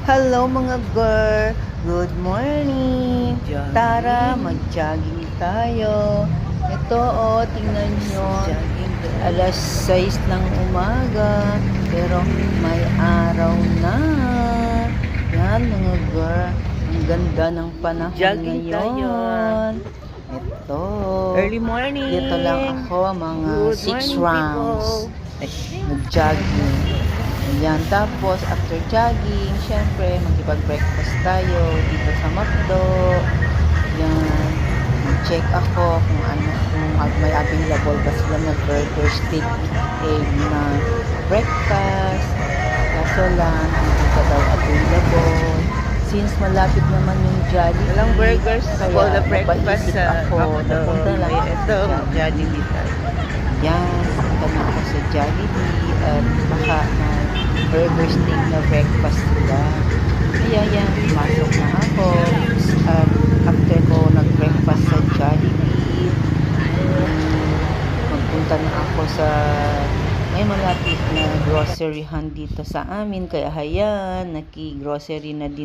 Hello mga girl! Good morning! Jogging. Tara, mag-jogging tayo. Ito tingnan nyo. Alas 6 ng umaga. Pero may araw na. Yan mga girl. Ang ganda ng panahon Jogging tayo. ngayon. Ito. Early morning. Dito lang ako mga Good 6 morning, rounds. Nag-jogging. Ayan, tapos after jogging, syempre, magkipag-breakfast tayo dito sa McDo. Ayan, mag-check ako kung may available ba sila na burger, steak, egg na breakfast. Kaso lang, hindi pa daw available. Since malapit naman yung Jollibee. Walang burgers kaya for the breakfast napaisip ako, napunta lang ako ito, sa Jollibee tayo. Yan, punta na ako sa Jollibee at baka na burger steak na breakfast sila. Kaya yan, pumasok na ako. At after ko nag-breakfast sa Jollibee, magpunta na ako sa may malapit na groceryhan dito sa amin. Kaya hayan, naki-grocery na din